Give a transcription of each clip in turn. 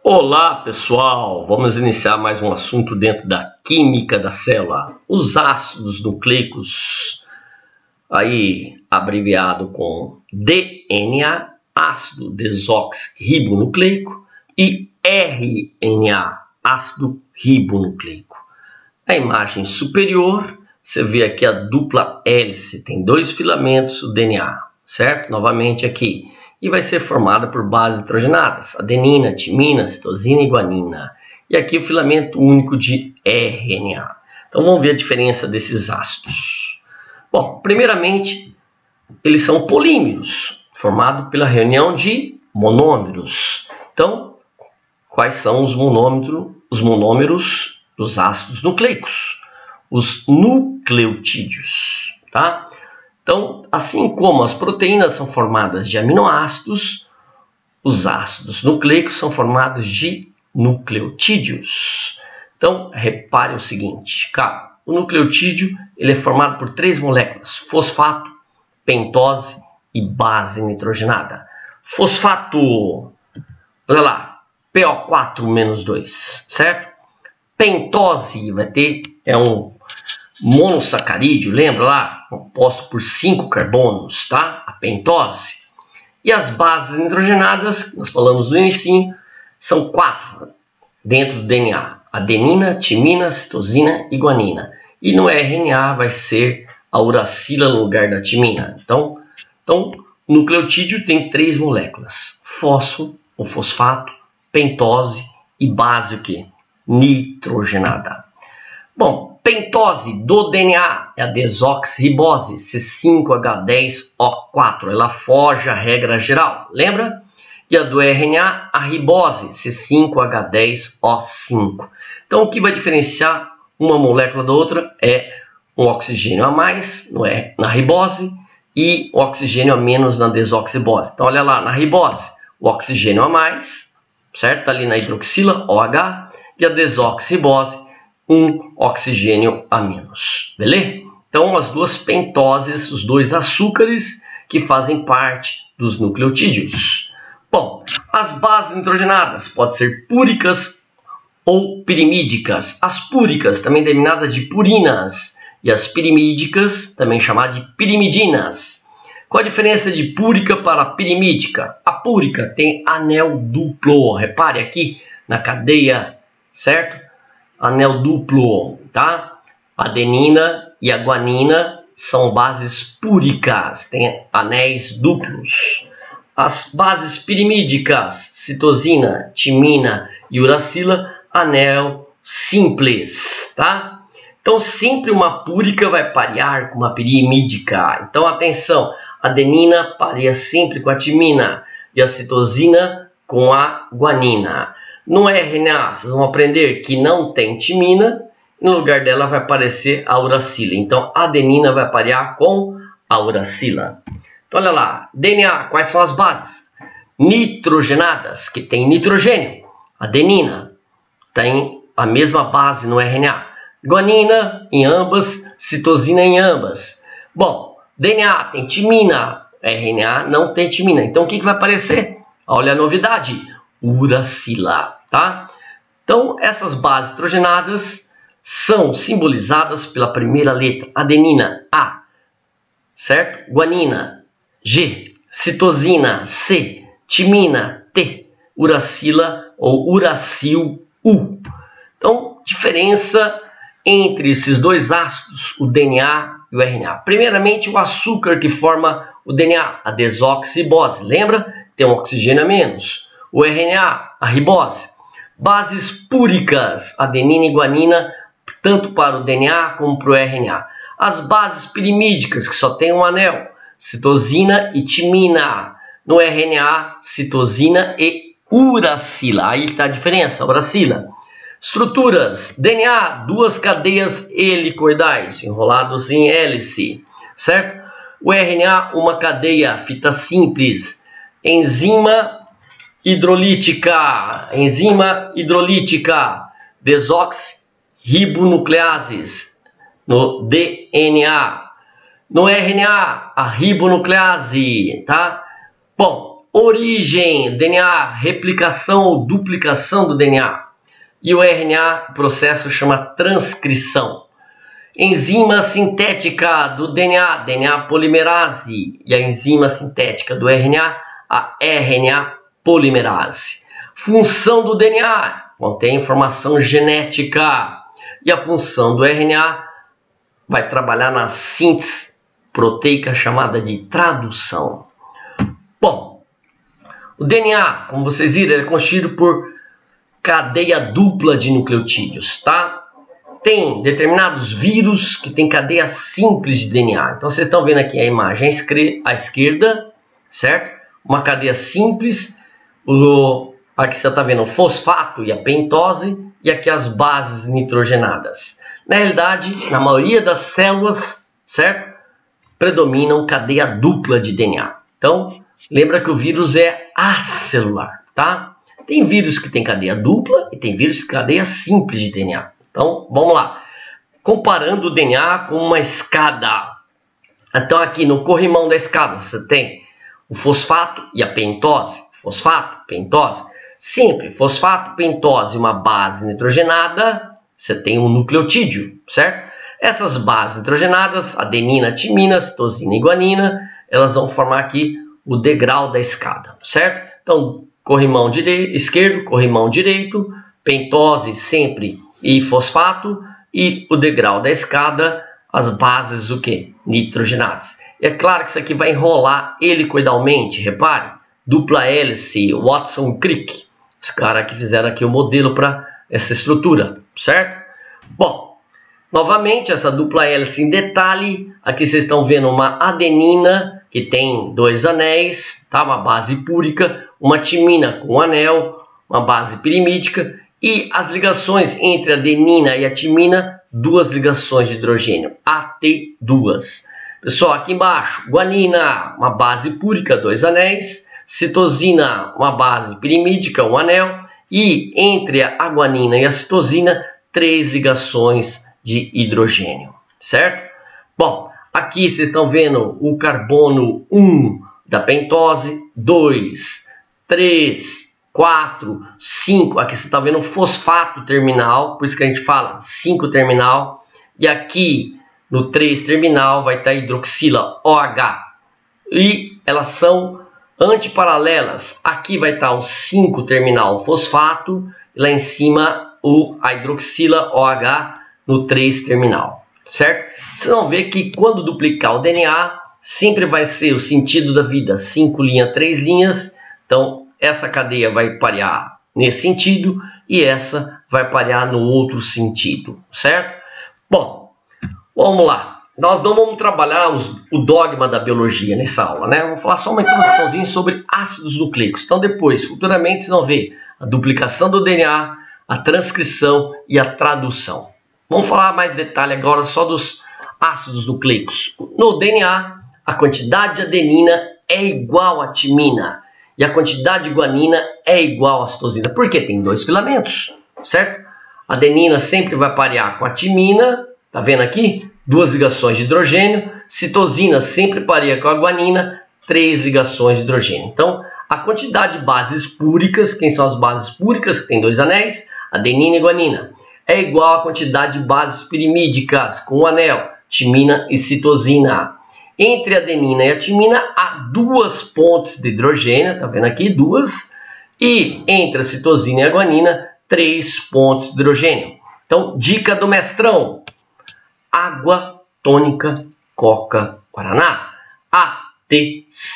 Olá pessoal, vamos iniciar mais um assunto dentro da química da célula, os ácidos nucleicos, aí abreviado com DNA, ácido desoxirribonucleico, e RNA, ácido ribonucleico. Na imagem superior, você vê aqui a dupla hélice, tem dois filamentos, o DNA, certo? Novamente aqui. E vai ser formada por bases nitrogenadas, adenina, timina, citosina e guanina. E aqui o filamento único de RNA. Então vamos ver a diferença desses ácidos. Bom, primeiramente, eles são polímeros, formados pela reunião de monômeros. Então, quais são os monômeros dos ácidos nucleicos? Os nucleotídeos, tá? Então, assim como as proteínas são formadas de aminoácidos, os ácidos nucleicos são formados de nucleotídeos. Então, repare o seguinte, cara, o nucleotídeo ele é formado por três moléculas, fosfato, pentose e base nitrogenada. Fosfato, olha lá, PO4-2, certo? Pentose vai ter, um monossacarídeo, lembra lá? Composto por 5 carbonos, tá? A pentose. E as bases nitrogenadas, nós falamos no início, são 4 dentro do DNA. Adenina, timina, citosina e guanina. E no RNA vai ser a uracila no lugar da timina. Então o nucleotídeo tem 3 moléculas. Fosfato, pentose e base o quê? Nitrogenada. Bom, pentose do DNA é a desoxirribose, C5H10O4. Ela foge à regra geral, lembra? E a do RNA, a ribose, C5H10O5. Então, o que vai diferenciar uma molécula da outra é um oxigênio a mais na ribose e o oxigênio a menos na desoxirribose. Então, olha lá, na ribose, o oxigênio a mais, certo? Está ali na hidroxila, OH, e a desoxirribose, um oxigênio a menos, beleza? Então, as duas pentoses, os dois açúcares que fazem parte dos nucleotídeos. Bom, as bases nitrogenadas podem ser púricas ou pirimídicas. As púricas, também denominadas de purinas, e as pirimídicas, também chamadas de pirimidinas. Qual a diferença de púrica para pirimídica? A púrica tem anel duplo, repare aqui na cadeia, certo? Anel duplo, tá? A adenina e a guanina são bases púricas, tem anéis duplos. As bases pirimídicas, citosina, timina e uracila, anel simples, tá? Então, sempre uma púrica vai parear com uma pirimídica. Então, atenção, a adenina pareia sempre com a timina e a citosina com a guanina. No RNA, vocês vão aprender que não tem timina, no lugar dela vai aparecer a uracila. Então, a adenina vai parear com a uracila. Então, olha lá, DNA, quais são as bases? Nitrogenadas, que tem nitrogênio. Adenina tem a mesma base no RNA. Guanina em ambas, citosina em ambas. Bom, DNA tem timina, RNA não tem timina. Então, o que vai aparecer? Olha a novidade, uracila. Tá? Então, essas bases nitrogenadas são simbolizadas pela primeira letra, adenina, A, certo? Guanina, G, citosina, C, timina, T, uracila ou uracil, U. Então, diferença entre esses dois ácidos, o DNA e o RNA. Primeiramente, o açúcar que forma o DNA, a desoxirribose, lembra? Tem um oxigênio a menos. O RNA, a ribose. Bases púricas, adenina e guanina, tanto para o DNA como para o RNA. As bases pirimídicas, que só tem um anel, citosina e timina. No RNA, citosina e uracila. Aí está a diferença, uracila. Estruturas, DNA, 2 cadeias helicoidais, enrolados em hélice, certo? O RNA, uma cadeia, fita simples. Enzima hidrolítica, desoxirribonucleases no DNA. No RNA, a ribonuclease, tá? Bom, origem, DNA, replicação ou duplicação do DNA. E o RNA, o processo chama transcrição. Enzima sintética do DNA, DNA polimerase. E a enzima sintética do RNA, a RNA polimerase. Função do DNA, contém informação genética. E a função do RNA vai trabalhar na síntese proteica chamada de tradução. Bom, o DNA, como vocês viram, é constituído por cadeia dupla de nucleotídeos, tá? Tem determinados vírus que tem cadeia simples de DNA. Então vocês estão vendo aqui a imagem à esquerda, certo? Uma cadeia simples. Aqui você está vendo o fosfato e a pentose, e aqui as bases nitrogenadas. Na realidade, na maioria das células, certo? Predominam cadeia dupla de DNA. Então, lembra que o vírus é acelular, tá? Tem vírus que tem cadeia dupla e tem vírus que tem cadeia simples de DNA. Então, vamos lá. Comparando o DNA com uma escada. Então, aqui no corrimão da escada, você tem o fosfato e a pentose. Fosfato, pentose. Sempre fosfato, pentose e uma base nitrogenada, você tem um nucleotídeo, certo? Essas bases nitrogenadas, adenina, timina, citosina e guanina, elas vão formar aqui o degrau da escada, certo? Então, corrimão esquerdo, corrimão direito, pentose sempre e fosfato, e o degrau da escada, as bases o quê? Nitrogenadas. E é claro que isso aqui vai enrolar helicoidalmente, repare, dupla hélice, Watson-Crick, os caras que fizeram aqui o modelo para essa estrutura, certo? Bom, novamente essa dupla hélice em detalhe, aqui vocês estão vendo uma adenina que tem 2 anéis, tá? Uma base púrica, uma timina com um anel, uma base pirimídica, e as ligações entre a adenina e a timina, 2 ligações de hidrogênio, AT2. Pessoal, aqui embaixo, guanina, uma base púrica, 2 anéis, citosina, uma base pirimídica, um anel, e entre a guanina e a citosina, 3 ligações de hidrogênio, certo? Bom, aqui vocês estão vendo o carbono 1 da pentose, 2, 3, 4, 5, aqui você está vendo o fosfato terminal, por isso que a gente fala 5 terminal, e aqui no 3 terminal vai estar hidroxila OH, e elas são antiparalelas. Aqui vai estar o 5 terminal fosfato, e lá em cima a hidroxila OH no 3 terminal, certo? Vocês vão ver que quando duplicar o DNA, sempre vai ser o sentido da vida, 5 linhas, 3 linhas, então essa cadeia vai parear nesse sentido e essa vai parear no outro sentido, certo? Bom, vamos lá. Nós não vamos trabalhar o dogma da biologia nessa aula, né? Vamos falar só uma introduçãozinha sobre ácidos nucleicos. Então depois, futuramente, vocês vão ver a duplicação do DNA, a transcrição e a tradução. Vamos falar mais detalhe agora só dos ácidos nucleicos. No DNA, a quantidade de adenina é igual a timina. E a quantidade de guanina é igual à citosina. Porque tem 2 filamentos, certo? A adenina sempre vai parear com a timina, tá vendo aqui? 2 ligações de hidrogênio. Citosina sempre pareia com a guanina, 3 ligações de hidrogênio. Então, a quantidade de bases púricas, quem são as bases púricas, que tem 2 anéis, adenina e guanina, é igual à quantidade de bases pirimídicas, com o anel, timina e citosina. Entre a adenina e a timina há 2 pontes de hidrogênio, tá vendo aqui? 2. E entre a citosina e a guanina, 3 pontes de hidrogênio. Então, dica do mestrão: água, tônica, coca, guaraná. ATCG.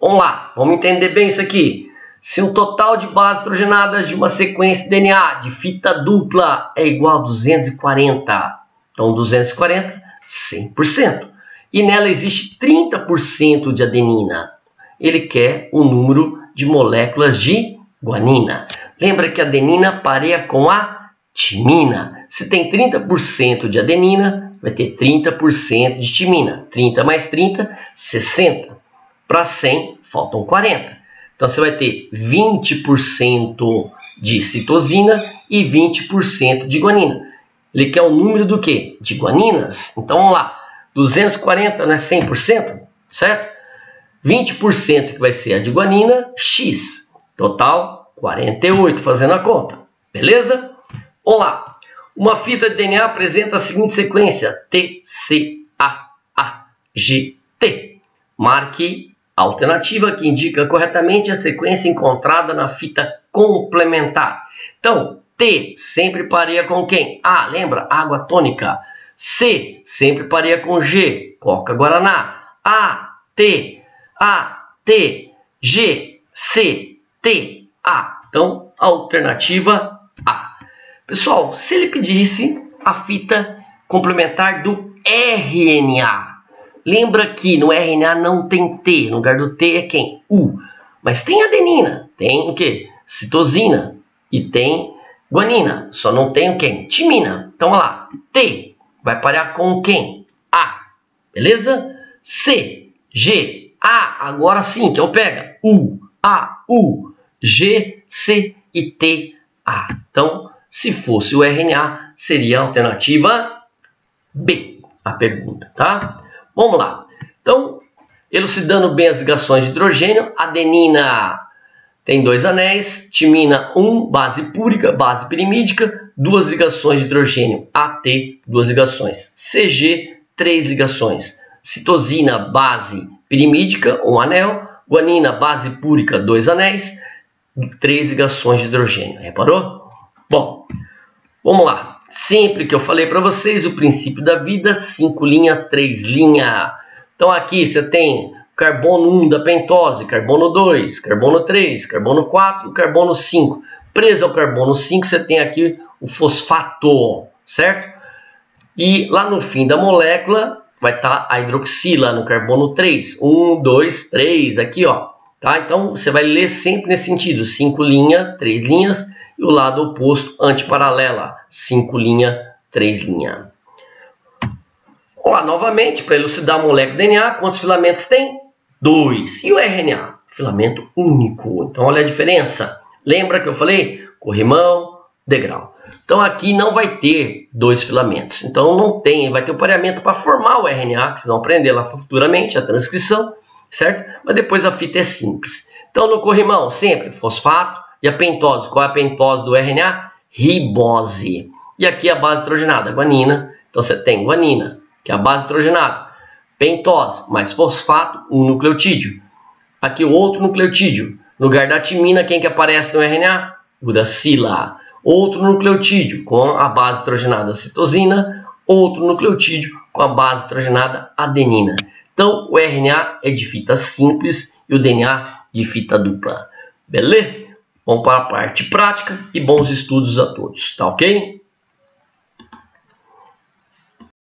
Vamos lá, vamos entender bem isso aqui. Se o total de bases hidrogenadas de uma sequência de DNA de fita dupla é igual a 240, então 240, 100%. E nela existe 30% de adenina. Ele quer o número de moléculas de guanina. Lembra que a adenina pareia com a timina. Se tem 30% de adenina, vai ter 30% de timina. 30 mais 30, 60. Para 100, faltam 40. Então você vai ter 20% de citosina e 20% de guanina. Ele quer o número do quê? De guaninas. Então vamos lá. 240 não é 100%, certo? 20% que vai ser a de guanina, X. Total, 48, fazendo a conta. Beleza? Vamos lá. Uma fita de DNA apresenta a seguinte sequência: T, C, A, A, G, T. Marque a alternativa que indica corretamente a sequência encontrada na fita complementar. Então, T sempre pareia com quem? A, lembra? Água tônica. C sempre pareia com G, Coca-Guaraná. A, T, G, C, T, A. Então, alternativa A. Pessoal, se ele pedisse a fita complementar do RNA, lembra que no RNA não tem T, no lugar do T é quem? U. Mas tem adenina, tem o quê? Citosina e tem guanina, só não tem o quem? Timina. Então, olha lá, T vai parear com quem? A, beleza? C, G, A, agora sim, que eu pego. U, A, U, G, C e T, A. Então, se fosse o RNA, seria a alternativa B, a pergunta, tá? Vamos lá. Então, elucidando bem as ligações de hidrogênio, adenina tem 2 anéis, timina 1, base púrica, base pirimídica, 2 ligações de hidrogênio, AT, 2 ligações, CG, 3 ligações, citosina, base pirimídica, 1 anel, guanina, base púrica, 2 anéis, 3 ligações de hidrogênio. Reparou? Bom, vamos lá. Sempre que eu falei para vocês o princípio da vida, 5 linha, 3 linha. Então aqui você tem carbono 1 da pentose, carbono 2, carbono 3, carbono 4, carbono 5. Preso ao carbono 5 você tem aqui o fosfato, certo? E lá no fim da molécula vai estar a hidroxila no carbono 3. 1, 2, 3, aqui ó. Tá? Então você vai ler sempre nesse sentido, 5 linha, 3 linhas. E o lado oposto, antiparalela, 5 linha, 3 linha. Vamos lá, novamente, para elucidar a molécula DNA, quantos filamentos tem? 2. E o RNA? Filamento único. Então, olha a diferença. Lembra que eu falei? Corrimão, degrau. Então, aqui não vai ter 2 filamentos. Então, não tem, vai ter o pareamento para formar o RNA, que vocês vão aprender lá futuramente, a transcrição, certo? Mas depois a fita é simples. Então, no corrimão, sempre fosfato. E a pentose, qual é a pentose do RNA? Ribose. E aqui a base hidrogenada, guanina. Então você tem guanina, que é a base hidrogenada. Pentose, mais fosfato, um nucleotídeo. Aqui o outro nucleotídeo. No lugar da timina, quem que aparece no RNA? Uracila. Outro nucleotídeo com a base hidrogenada citosina. Outro nucleotídeo com a base hidrogenada adenina. Então o RNA é de fita simples e o DNA de fita dupla. Beleza? Vamos para a parte prática e bons estudos a todos, tá ok?